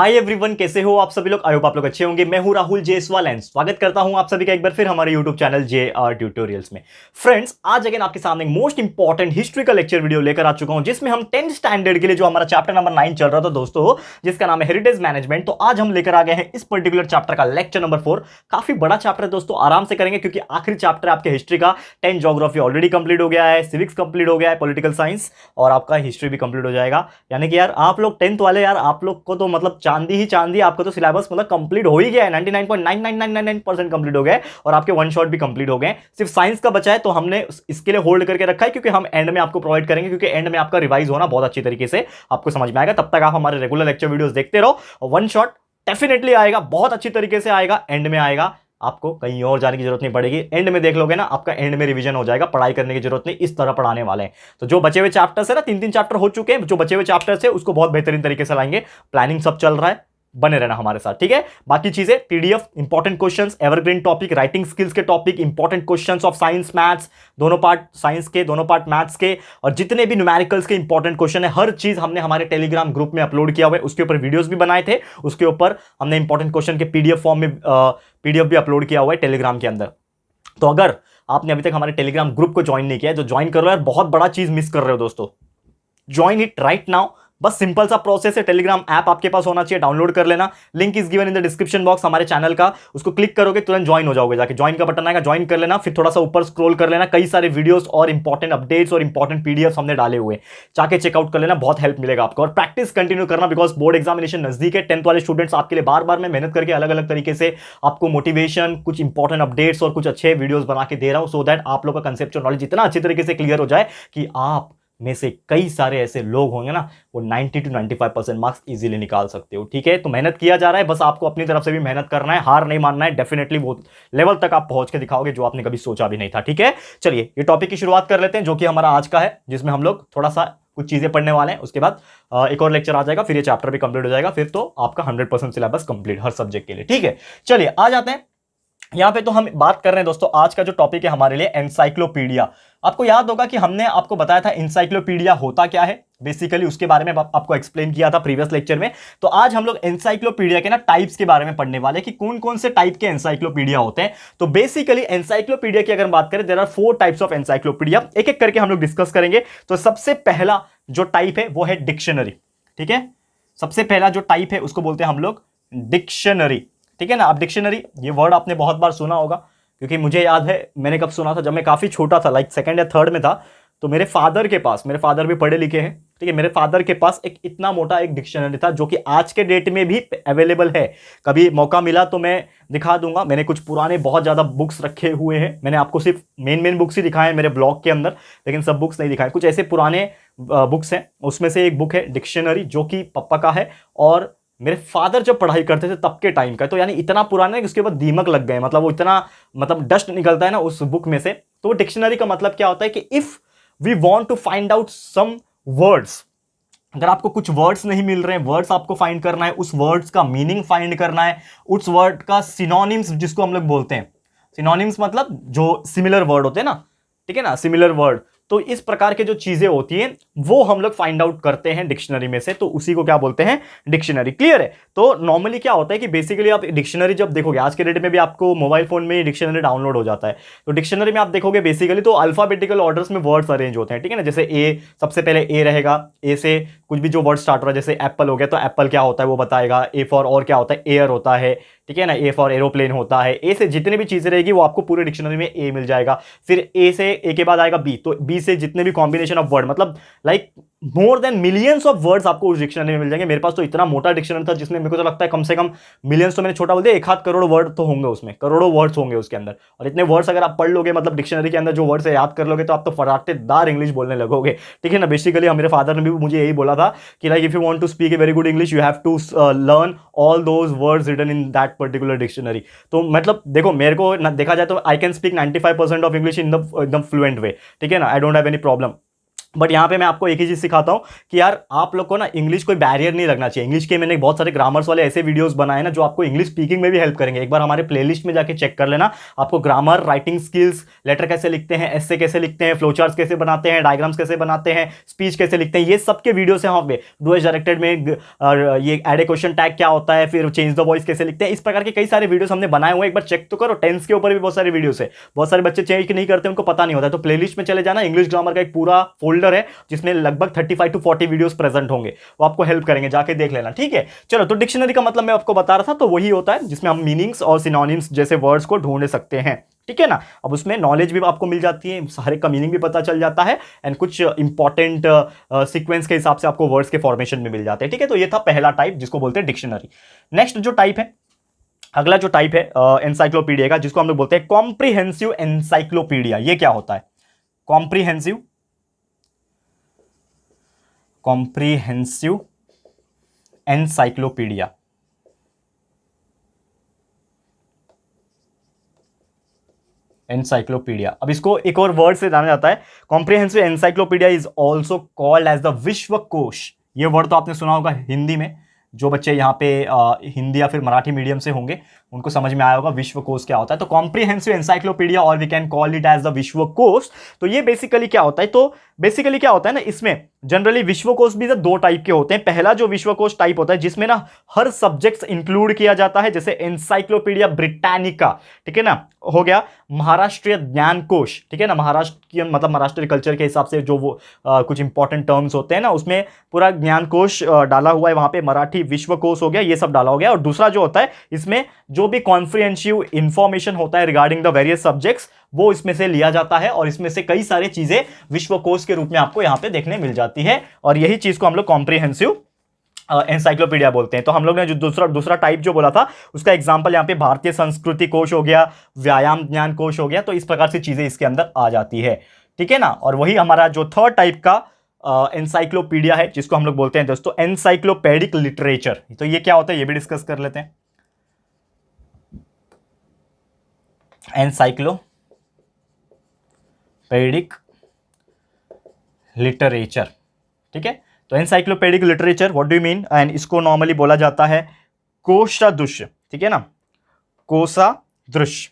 Hi everyone, कैसे हो आप सभी लोग। आई होप आप लोग अच्छे होंगे। मैं हूं राहुल जेसवाल एंड स्वागत करता हूं आप सभी का एक बार फिर हमारे यूट्यूब चैनल JR ट्यूटोरियल्स में। फ्रेंड्स, आज अगेन आपके सामने एक मोस्ट इंपॉर्टेंट हिस्ट्री का लेक्चर वीडियो लेकर आ चुका हूं, जिसमें हम 10th स्टैंडर्ड के लिए जो हमारा चैप्टर नंबर 9 चल रहा था दोस्तों, जिसका नाम है हेरिटेज मैनेजमेंट। तो आज हम लेकर आ गए हैं इस पर्टिकुलर चैप्टर का लेक्चर नंबर 4। काफी बड़ा चैप्टर है दोस्तों, आराम से करेंगे क्योंकि आखिरी चैप्टर आपके हिस्ट्री का। 10 ज्योग्राफी ऑलरेडी कंप्लीट हो गया है, सिविक्स कंप्लीट हो गया है, पॉलिटिकल साइंस और आपका हिस्ट्री भी कंप्लीट हो जाएगा। यानी कि यार आप लोग 10th वाले, यार आप लोग को तो मतलब चांदी ही चांदी, आपका तो सिलेबस मतलब कंप्लीट हो ही गया है। 99.9999% कंप्लीट हो गए और आपके वन शॉट भी कंप्लीट हो गए। सिर्फ साइंस का बचा है, तो हमने इसके लिए होल्ड करके रखा है क्योंकि हम एंड में आपको प्रोवाइड करेंगे, क्योंकि एंड में आपका रिवाइज होना बहुत अच्छी तरीके से आपको समझ में आएगा। तब तक आप हमारे रेगुलर लेक्चर वीडियोस देखते रहो और वन शॉट डेफिनेटली आएगा, बहुत अच्छी तरीके से आएगा। एंड में आएगा, आपको कहीं और जाने की जरूरत नहीं पड़ेगी। एंड में देख लोगे ना, आपका एंड में रिवीजन हो जाएगा, पढ़ाई करने की जरूरत नहीं, इस तरह पढ़ाने वाले हैं। तो जो बचे हुए चैप्टर्स है ना, 3 चैप्टर हो चुके हैं, जो बचे हुए चैप्टर्स है उसको बहुत बेहतरीन तरीके से लाएंगे। प्लानिंग सब चल रहा है, बने रहना हमारे साथ, ठीक है। बाकी चीजें PDF, important questions, evergreen topic, writing skills के topic, important questions of science maths, दोनों पार्ट साइंस के, दोनों पार्ट मैथ्स के, और जितने भी न्यूमेरिकल्स के इंपॉर्टेंट क्वेश्चन है, हर चीज हमने हमारे टेलीग्राम ग्रुप में अपलोड किया हुआ है। उसके ऊपर वीडियोस भी बनाए थे, उसके ऊपर हमने इंपॉर्टेंट क्वेश्चन के पीडीएफ फॉर्म में पीडीएफ भी अपलोड किया हुआ है टेलीग्राम के अंदर। तो अगर आपने अभी तक हमारे टेलीग्राम ग्रुप को ज्वाइन नहीं किया है तो ज्वाइन कर लो यार, बहुत बड़ा चीज मिस कर रहे हो दोस्तों। Join it right now. बस सिंपल सा प्रोसेस है, टेलीग्राम ऐप आपके पास होना चाहिए, डाउनलोड कर लेना। Link is given in the description box हमारे चैनल का, उसको क्लिक करोगे तुरंत ज्वाइन हो जाओगे। जाके ज्वाइन का बटन आएगा, ज्वाइन कर लेना। फिर थोड़ा सा ऊपर स्क्रॉल कर लेना, कई सारे वीडियोस और इंपॉर्टेंट अपडेट्स और इंपॉर्टेंट पीडीएफ हमने डाले हुए, जाके चेकआउट कर लेना, बहुत हेल्प मिलेगा आपको। और प्रैक्टिस कंटिन्यू करना, बिकॉज बोर्ड एग्जामिनेशन नजदीक है। 10th वाले स्टूडेंट्स आपके लिए बार बार मैं मेहनत करके अलग अलग तरीके से आपको मोटिवेशन, कुछ इंपॉर्टेंट अपडेट्स और कुछ अच्छे वीडियोस बना के दे रहा हूं, सो दैट आप लोग का कंसेप्चुअल नॉलेज इतना अच्छी तरीके से क्लियर हो जाए कि आप में से कई सारे ऐसे लोग होंगे ना, वो 90 to 95% मार्क्स इजीली निकाल सकते हो, ठीक है। तो मेहनत किया जा रहा है, बस आपको अपनी तरफ से भी मेहनत करना है, हार नहीं मानना है। डेफिनेटली वो लेवल तक आप पहुंच के दिखाओगे जो आपने कभी सोचा भी नहीं था, ठीक है। चलिए ये टॉपिक की शुरुआत कर लेते हैं, जो कि हमारा आज का है, जिसमें हम लोग थोड़ा सा कुछ चीजें पढ़ने वाले हैं। उसके बाद एक और लेक्चर आ जाएगा, फिर ये चैप्टर भी कंप्लीट हो जाएगा, फिर तो आपका 100% सिलेबस कंप्लीट हर सब्जेक्ट के लिए, ठीक है। चलिए आ जाते हैं यहां पे। तो हम बात कर रहे हैं दोस्तों, आज का जो टॉपिक है हमारे लिए एनसाइक्लोपीडिया। आपको याद होगा कि हमने आपको बताया था एनसाइक्लोपीडिया होता क्या है, बेसिकली उसके बारे में आपको एक्सप्लेन किया था प्रीवियस लेक्चर में। तो आज हम लोग एनसाइक्लोपीडिया के ना टाइप्स के बारे में पढ़ने वाले हैं कि कौन कौन से टाइप के एनसाइक्लोपीडिया होते हैं। तो बेसिकली एनसाइक्लोपीडिया की अगर बात करें, there are 4 types of encyclopedia. एक एक करके हम लोग डिस्कस करेंगे। तो सबसे पहला जो टाइप है वो है डिक्शनरी, ठीक है। सबसे पहला जो टाइप है उसको बोलते हैं हम लोग डिक्शनरी, ठीक है ना। अब डिक्शनरी ये वर्ड आपने बहुत बार सुना होगा, क्योंकि मुझे याद है मैंने कब सुना था, जब मैं काफी छोटा था, लाइक 2nd या 3rd में था। तो मेरे फादर के पास, मेरे फादर भी पढ़े लिखे हैं, ठीक है, मेरे फादर के पास एक इतना मोटा एक डिक्शनरी था, जो कि आज के डेट में भी अवेलेबल है। कभी मौका मिला तो मैं दिखा दूंगा। मैंने कुछ पुराने बहुत ज्यादा बुक्स रखे हुए हैं, मैंने आपको सिर्फ मेन बुक्स ही दिखाए हैं मेरे ब्लॉग के अंदर, लेकिन सब बुक्स नहीं दिखाए। कुछ ऐसे पुराने बुक्स हैं, उसमें से एक बुक है डिक्शनरी, जो कि पापा का है और मेरे फादर जब पढ़ाई करते थे तब के टाइम का। तो यानी इतना पुराना है कि उसके बाद दीमक लग गए, मतलब वो इतना मतलब डस्ट निकलता है ना उस बुक में से। तो डिक्शनरी का मतलब क्या होता है कि if we want to find out some words, अगर आपको कुछ वर्ड्स नहीं मिल रहे हैं, वर्ड्स आपको फाइंड करना है, उस वर्ड्स का मीनिंग फाइंड करना है, उस वर्ड का सिनोनिम्स जिसको हम लोग बोलते हैं, सिनोनिम्स मतलब जो सिमिलर वर्ड होते हैं ना, ठीक है ना, सिमिलर वर्ड। तो इस प्रकार के जो चीजें होती हैं वो हम लोग फाइंड आउट करते हैं डिक्शनरी में से, तो उसी को क्या बोलते हैं, डिक्शनरी। क्लियर है। तो नॉर्मली क्या होता है कि बेसिकली आप डिक्शनरी जब देखोगे, आज के डेट में भी आपको मोबाइल फोन में डिक्शनरी डाउनलोड हो जाता है। तो डिक्शनरी में आप देखोगे बेसिकली तो अल्फाबेटिकल ऑर्डर्स में वर्ड्स अरेंज होते हैं, ठीक है ना। जैसे ए, सबसे पहले ए रहेगा, ए से कुछ भी जो वर्ड स्टार्ट हो रहा है, जैसे एप्पल हो गया तो एप्पल क्या होता है वो बताएगा। ए फॉर और क्या होता है, एयर होता है, ठीक है ना। ए फॉर एरोप्लेन होता है। ए से जितने भी चीजें रहेगी वो आपको पूरे डिक्शनरी में ए मिल जाएगा। फिर ए से ए के बाद आएगा बी, तो बी से जितने भी कॉम्बिनेशन ऑफ वर्ड, मतलब like more than millions of words आपको उस डिक्शनरी में मिल जाएंगे। मेरे पास तो इतना मोटा डिक्शनरी था जिसमें मेरे को तो लगता है कम से कम मिलियंस, तो मैंने छोटा बोल दिया, 1 करोड़ वर्ड तो होंगे उसमें, करोड़ों वर्ड्स होंगे उसके अंदर। और इतने वर्ड्स अगर आप पढ़ लोगे, मतलब डिक्शनरी के अंदर जो वर्ड्स है याद कर लोगे, तो आप तो फराटेदार इंग्लिश बोलने लगोगे, ठीक है ना। बेसिकली मेरे फादर ने भी मुझे यही बोला था कि like if you want to speak a very good English you have to learn all those words written in that particular dictionary. तो मतलब देखो, मेरे को देखा जाए तो I can speak 95% of English in the fluent way, ठीक है ना। I don't have any problem. But यहाँ पे मैं आपको एक ही चीज सिखाता हूँ कि यार आप लोग को ना इंग्लिश कोई बैरियर नहीं लगना चाहिए। इंग्लिश के मैंने बहुत सारे ग्रामर्स वाले ऐसे वीडियोस बनाए ना जो आपको इंग्लिश स्पीकिंग में भी हेल्प करेंगे। एक बार हमारे प्लेलिस्ट में जाके चेक कर लेना, आपको ग्रामर, राइटिंग स्किल्स, लेटर कैसे लिखते हैं, एस्से कैसे लिखते हैं, फ्लोचार्ट्स कैसे बनाते हैं, डायग्राम्स कैसे बनाते हैं, स्पीच कैसे लिखते हैं, ये सबके वीडियोस हैं वहाँ पे। डू एज डायरेक्टेड में ये एड ए क्वेश्चन टैग क्या होता है, फिर चेंज द वॉइस कैसे लिखते हैं, इस प्रकार के कई सारे वीडियोस हमने बनाए हुए हैं। एक बार चेक तो करो। टेंस के ऊपर भी बहुत सारे वीडियोस है। बहुत सारे बच्चे चेंज नहीं करते, उनको पता नहीं होता है। तो प्लेलिस्ट में चले जाना, इंग्लिश ग्रामर का एक पूरा फोल्डर है जिसमें लगभग 35 to 40 वीडियोस प्रेजेंट होंगे, वो आपको हेल्प करेंगे, जाके देख लेना, ठीक है। चलो, तो डिक्शनरी का मतलब मैं आपको बता रहा था, तो वही होता है जिसमें हम मीनिंग्स और सिनोनिम्स जैसे वर्ड्स को ढूंढ सकते हैं, ठीक है ना। अब उसमें नॉलेज भी आपको मिल जाती है, हर एक का मीनिंग भी पता चल जाता है, एंड कुछ इंपॉर्टेंट सीक्वेंस के हिसाब से आपको वर्ड्स के फॉर्मेशन में मिल जाते हैं, ठीक है। तो ये था पहला टाइप जिसको बोलते हैं डिक्शनरी। नेक्स्ट जो टाइप है, अगला जो टाइप है एनसाइक्लोपीडिया का, जिसको हम लोग बोलते हैं कॉम्प्रिहेंसिव एनसाइक्लोपीडिया। ये क्या होता है? Comprehensive encyclopedia. एनसाइक्लोपीडिया, अब इसको एक और वर्ड से जाना जाता है। Comprehensive encyclopedia is also called as the विश्वकोश। ये वर्ड तो आपने सुना होगा हिंदी में, जो बच्चे यहाँ पे हिंदी या फिर मराठी मीडियम से होंगे उनको समझ में आया होगा विश्वकोश क्या होता है। तो कॉम्प्रिहेंसिव एनसाइक्लोपीडिया, और we can call it as the विश्वकोश। तो ये बेसिकली क्या होता है? तो बेसिकली क्या होता है ना, इसमें जनरली विश्वकोश भी दो टाइप के होते हैं। पहला जो विश्वकोश टाइप होता है जिसमें ना हर सब्जेक्ट इंक्लूड किया जाता है, जैसे एनसाइक्लोपीडिया ब्रिटानिका, ठीक है ना, हो गया। महाराष्ट्रीय ज्ञान कोश, ठीक है ना, महाराष्ट्र की मतलब महाराष्ट्र कल्चर के हिसाब से जो वो कुछ इंपॉर्टेंट टर्म्स होते हैं ना, उसमें पूरा ज्ञान कोश डाला हुआ है वहां पे। मराठी विश्वकोश हो गया, ये सब डाला हो गया। और दूसरा जो होता है इसमें जो भी कॉन्फ्रेंसिव इंफॉर्मेशन होता है रिगार्डिंग द वेरियस सब्जेक्ट्स, वो इसमें से लिया जाता है, और इसमें से कई सारी चीजें विश्वकोश के रूप में आपको यहां पे देखने मिल जाती है। और यही चीज को हम लोग कॉम्प्रिहेंसिव एनसाइक्लोपीडिया बोलते हैं। तो हम लोग ने जो दूसरा टाइप जो बोला था, उसका एग्जांपल यहाँ पे भारतीय संस्कृति कोश हो गया, व्यायाम ज्ञान कोश हो गया। तो इस प्रकार से चीजें इसके अंदर आ जाती है, ठीक है ना। और वही हमारा जो थर्ड टाइप का एनसाइक्लोपीडिया है, जिसको हम लोग बोलते हैं दोस्तों एनसाइक्लोपेडिक लिटरेचर। तो ये क्या होता है, ये भी डिस्कस कर लेते हैं। एनसाइक्लोपेडिक लिटरेचर, ठीक है। तो encyclopedic literature, what do you mean? And इसको नॉर्मली बोला जाता है कोशादृश्य, ठीक है ना, कोशादृश्य,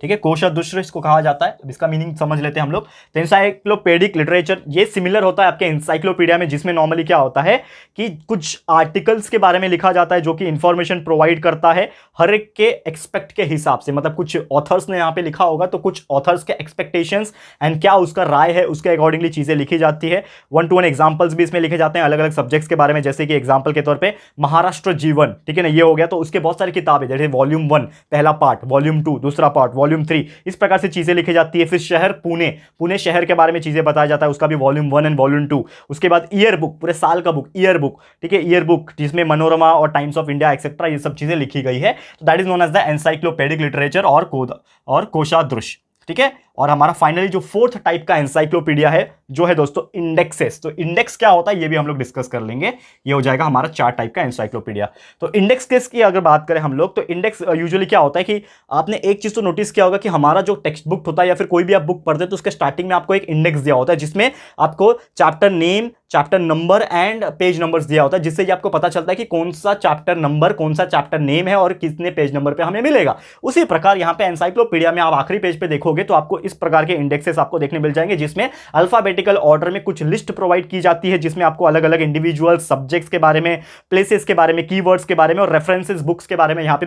ठीक है, कोशादृश्य इसको कहा जाता है। अब इसका मीनिंग समझ लेते हैं हम लोग। तो एनसाइक्लोपेडिक लिटरेचर ये सिमिलर होता है आपके एनसाइक्लोपीडिया में, जिसमें नॉर्मली क्या होता है कि कुछ आर्टिकल्स के बारे में लिखा जाता है जो कि इंफॉर्मेशन प्रोवाइड करता है हर एक के एक्सपेक्ट के हिसाब से। मतलब कुछ ऑथर्स ने यहाँ पे लिखा होगा, तो कुछ ऑथर्स के एक्सपेक्टेशंस एंड क्या उसका राय है, उसके अकॉर्डिंगली चीजें लिखी जाती है। 1-to-1 एग्जाम्पल्स भी इसमें लिखे जाते हैं अलग अलग सब्जेक्ट्स के बारे में। जैसे कि एग्जाम्पल के तौर पर महाराष्ट्र जीवन, ठीक है ना, ये हो गया। तो उसके बहुत सारी किताबें, जैसे वॉल्यूम 1 पहला पार्ट, वॉल्यूम 2 दूसरा पार्ट, वॉल्यूम 3, इस प्रकार से चीजें लिखी जाती है। फिर शहर पुणे शहर के बारे में चीजें बताया जाता है, उसका भी वॉल्यूम 1 एंड वॉल्यूम 2। उसके बाद ईयर बुक, पूरे साल का बुक, ईयर बुक, ठीक है, ईयर बुक जिसमें मनोरमा और टाइम्स ऑफ इंडिया एक्सेट्रा ये सब चीजें लिखी गई है। तो that is known as the encyclopedic literature और कोशादृश्य, ठीक है। और हमारा फाइनली जो फोर्थ टाइप का एनसाइक्लोपीडिया है जो है दोस्तों इंडेक्सेस। तो इंडेक्स क्या होता है ये भी हम लोग डिस्कस कर लेंगे। ये हो जाएगा हमारा 4 टाइप का एनसाइक्लोपीडिया। तो इंडेक्स केस की अगर बात करें हम लोग, तो इंडेक्स यूजुअली क्या होता है कि आपने एक चीज तो नोटिस किया होगा कि हमारा जो टेक्स्ट बुक होता है या फिर कोई भी आप बुक पढ़ते हैं, तो उसके स्टार्टिंग में आपको एक इंडेक्स दिया होता है, जिसमें आपको chapter name, chapter number and page numbers दिया होता है, जिससे ये आपको पता चलता है कि कौन सा चैप्टर नंबर, कौन सा चैप्टर नेम है और कितने पेज नंबर पे हमें मिलेगा। उसी प्रकार यहाँ पे एनसाइक्लोपीडिया में आप आखिरी पेज पे देखोगे तो आपको इस प्रकार के इंडेक्सेस आपको देखने मिल जाएंगे, जिसमें अल्फाबेटिकल ऑर्डर में कुछ लिस्ट प्रोवाइड की जाती है, जिसमें आपको अलग अलग इंडिविजुअल सब्जेक्ट्स के बारे में, प्लेसेस के बारे में, कीवर्ड्स के बारे में और रेफरेंसेस बुक्स के बारे में यहाँ पे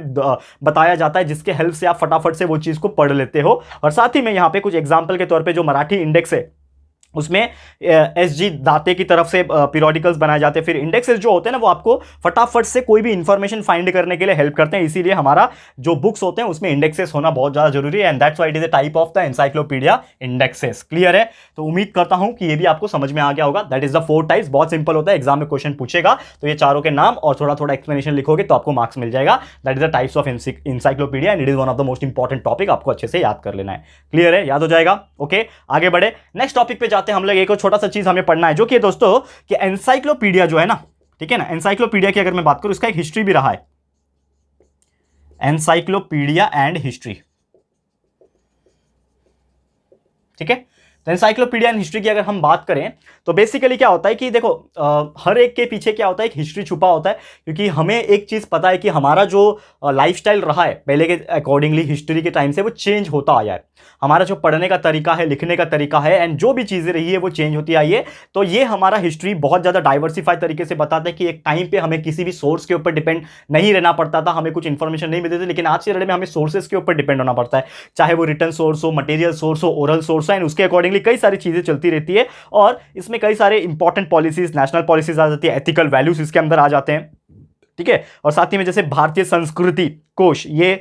बताया जाता है, जिसके हेल्प से आप फटाफट से वो चीज को पढ़ लेते हो। और साथ ही में यहाँ पे कुछ एग्जाम्पल के तौर पर जो मराठी इंडेक्स है उसमें एसजी दाते की तरफ से पीरियोडिकल्स बनाए जाते हैं। फिर इंडेक्सेस जो होते हैं ना वो आपको फटाफट से कोई भी इंफॉर्मेशन फाइंड करने के लिए हेल्प करते हैं, इसीलिए हमारा जो बुक्स होते हैं उसमें इंडेक्सेस होना बहुत ज्यादा जरूरी है, and that's why it is a type of the encyclopedia indexes. Clear है? तो उम्मीद करता हूं कि ये भी आपको समझ में आ गया होगा। That is the 4 types. बहुत सिंपल होता है, एग्जाम में क्वेश्चन पूछेगा तो ये चारों के नाम और थोड़ा थोड़ा एक्सप्लेनेशन लिखोगे तो आपको मार्क्स मिल जाएगा। That is the types of encyclopedia and it is one of the most important topic, आपको अच्छे से याद कर लेना है। क्लियर है? याद हो जाएगा? ओके, आगे बढ़े, नेक्स्ट टॉपिक पे जाते हैं हम लोग। एक और छोटा सा चीज हमें पढ़ना है जो कि दोस्तों कि एनसाइक्लोपीडिया जो है ना, ठीक है ना, एनसाइक्लोपीडिया की अगर मैं बात करूं इसका एक हिस्ट्री भी रहा है, एनसाइक्लोपीडिया एंड हिस्ट्री। ठीक है। तो एनसाइक्लोपीडिया इन हिस्ट्री की अगर हम बात करें तो बेसिकली क्या होता है कि देखो हर एक के पीछे क्या होता है, एक हिस्ट्री छुपा होता है, क्योंकि हमें एक चीज पता है कि हमारा जो लाइफस्टाइल रहा है पहले के अकॉर्डिंगली हिस्ट्री के टाइम से वो चेंज होता आया है। हमारा जो पढ़ने का तरीका है, लिखने का तरीका है एंड जो भी चीजें रही है वो चेंज होती आई है। तो ये हमारा हिस्ट्री बहुत ज्यादा डाइवर्सिफाइड तरीके से बताता है कि एक टाइम पे हमें किसी भी सोर्स के ऊपर डिपेंड नहीं रहना पड़ता था, हमें कुछ इंफॉर्मेशन नहीं मिलती थी, लेकिन आज के डेट में हमें सोर्सेज के ऊपर डिपेंड होना पड़ता है, चाहे वो रिटर्न सोर्स हो, मटेरियल सोर्स हो, ओरल सोर्स हो, एंड उसके अकॉर्डिंगली कई सारी चीजें चलती रहती है। और इसमें कई सारे इंपॉर्टेंट पॉलिसीज, नेशनल पॉलिसीज आ जाती है, एथिकल वैल्यूज इसके अंदर आ जाते हैं, ठीक है। और साथ ही में जैसे भारतीय संस्कृति कोश, ये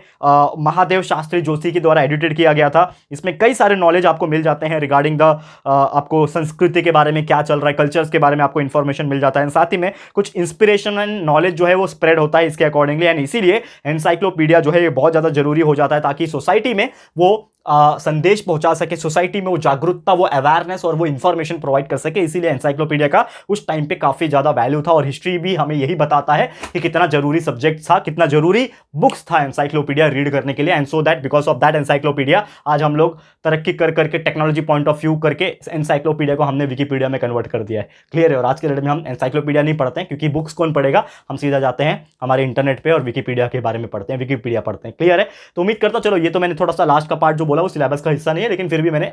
महादेव शास्त्री जोशी के द्वारा एडिटेड किया गया था। इसमें कई सारे नॉलेज आपको मिल जाते हैं रिगार्डिंग द आपको संस्कृति के बारे में क्या चल रहा है, कल्चर्स के बारे में आपको इंफॉर्मेशन मिल जाता है। साथ ही में कुछ इंस्पिरेशन एंड नॉलेज जो है वो स्प्रेड होता है इसके अकॉर्डिंगली, एंड इसीलिए एनसाइक्लोपीडिया जो है ये बहुत ज़्यादा जरूरी हो जाता है, ताकि सोसाइटी में वो संदेश पहुंचा सके, सोसाइटी में वो जागरूकता, वो अवेयरनेस और वो इंफॉर्मेशन प्रोवाइड कर सके। इसीलिए एनसाइक्लोपीडिया का उस टाइम पे काफी ज्यादा वैल्यू था, और हिस्ट्री भी हमें यही बताता है कि कितना जरूरी सब्जेक्ट था, कितना जरूरी बुक्स था एनसाइक्लोपीडिया रीड करने के लिए। And so that because of that encyclopedia आज हम लोग तरक्की कर करके टेक्नोलॉजी पॉइंट ऑफ व्यू करके एनसाइक्लोपीडिया को हमने विकीपीडिया में कन्वर्ट कर दिया है। क्लियर है। और आज के डेट में हम एनसाइक्लोपीडिया नहीं पढ़ते हैं, क्योंकि बुक्स कौन पढ़ेगा, हम सीधा जाते हैं हमारे इंटरनेट पे और विकीपीडिया के बारे में पढ़ते हैं, विकीपीडिया पढ़ते हैं। क्लियर है। तो उम्मीद करता हूं, चलो ये तो मैंने थोड़ा सा लास्ट का पार्ट जो बोला वो सिलेबस का हिस्सा नहीं है, लेकिन फिर भी मैंने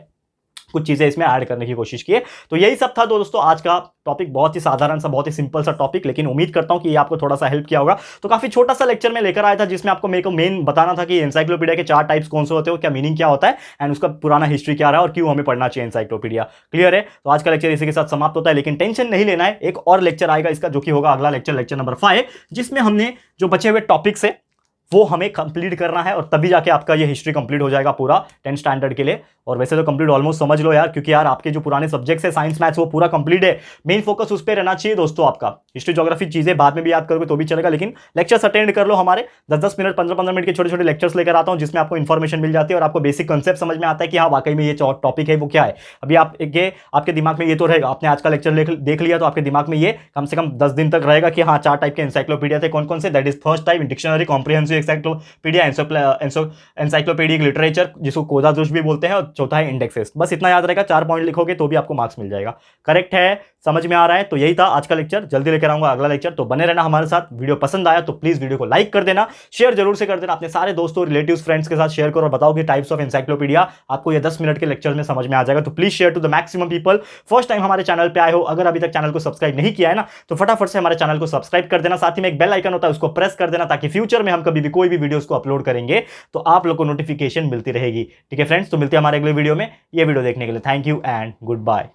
कुछ चीजें इसमें ऐड करने की कोशिश की है। तो यही सब था दोस्तों आज का टॉपिक, बहुत ही साधारण सा, बहुत ही सिंपल सा टॉपिक, लेकिन उम्मीद करता हूं कि ये आपको थोड़ा सा हेल्प किया होगा। तो काफी छोटा सा लेक्चर में लेकर आया था, जिसमें आपको मेरे को मेन बताना था कि एनसाइक्लोपीडिया के 4 टाइप्स कौन से होते हैं, क्या मीनिंग क्या होता है, एंड उसका पुराना हिस्ट्री क्या रहा है और क्यों हमें पढ़ना चाहिए एनसाइक्लोपीडिया। क्लियर है। तो आज का लेक्चर इसी के साथ समाप्त होता है, लेकिन टेंशन नहीं लेना है, एक और लेक्चर आएगा इसका, जो कि होगा अगला लेक्चर, लेक्चर नंबर 5, जिसमें हमने जो बचे हुए टॉपिक्स है वो हमें कंप्लीट करना है, और तभी जाके आपका ये हिस्ट्री कंप्लीट हो जाएगा पूरा 10th स्टैंडर्ड के लिए। और वैसे तो कंप्लीट ऑलमोस्ट समझ लो यार, क्योंकि यार आपके जो पुराने सब्जेक्ट्स है साइंस मैथ्स वो पूरा कंप्लीट है। मेन फोकस उस पर रहना चाहिए दोस्तों आपका। हिस्ट्री ज्योग्राफी चीजें बाद में भी याद करोगे तो भी चलेगा, लेकिन लेक्चर्स अटेंड कर लो हमारे। 10-10 मिनट 15-15 मिनट के छोटे छोटे लेक्चर्स लेकर आता हूं, जिसमें आपको इन्फॉर्मेशन मिल जाती है और आपको बेसिक कंसेप्ट समझ में आता है कि हाँ वाकई में ये टॉपिक है वो क्या है। अभी आप ये आपके दिमाग में ये तो रहेगा, आपने आज का लेक्चर देख लिया तो आपके दिमाग में ये कम से कम 10 दिन तक रहेगा कि हाँ 4 टाइप के एनसाइक्लोपीडिया थे, कौन कौन से। That is first type dictionary, comprehensive encyclopedia, encyclopedic literature जिसको कोदादृश भी बोलते हैं, और चौथा है इंडेक्सेस। बस इतना याद रहेगा, 4 पॉइंट लिखोगे तो भी आपको मार्क्स मिल जाएगा। करेक्ट है, समझ में आ रहा है। तो यही था आज का लेक्चर, जल्दी लेकर आऊंगा अगला लेक्चर, तो बने रहना हमारे साथ। वीडियो पसंद आया तो प्लीज वीडियो को लाइक कर देना, शेयर जरूर से कर देना, अपने सारे दोस्तों, रिलेटिव्स, फ्रेंड्स के साथ शेयर करो और बताओ कि टाइप्स ऑफ एनसाइक्लोपीडिया आपको ये 10 मिनट के लेक्चर में समझ में आ जाएगा। तो please share to the maximum people. First time हमारे चैनल पे आए हो, अगर अभी तक चैनल को सब्सक्राइब नहीं किया है ना, तो फटाफट से हमारे चैनल को सब्सक्राइब कर देना। साथ ही में एक बेल आइकन होता है, उसको प्रेस कर देना, ताकि फ्यूचर में हम कभी भी कोई भी वीडियोस को अपलोड करेंगे तो आप लोग को नोटिफिकेशन मिलती रहेगी। ठीक है फ्रेंड्स, तो मिलते हैं हमारे अगले वीडियो में। ये वीडियो देखने के लिए thank you and good bye.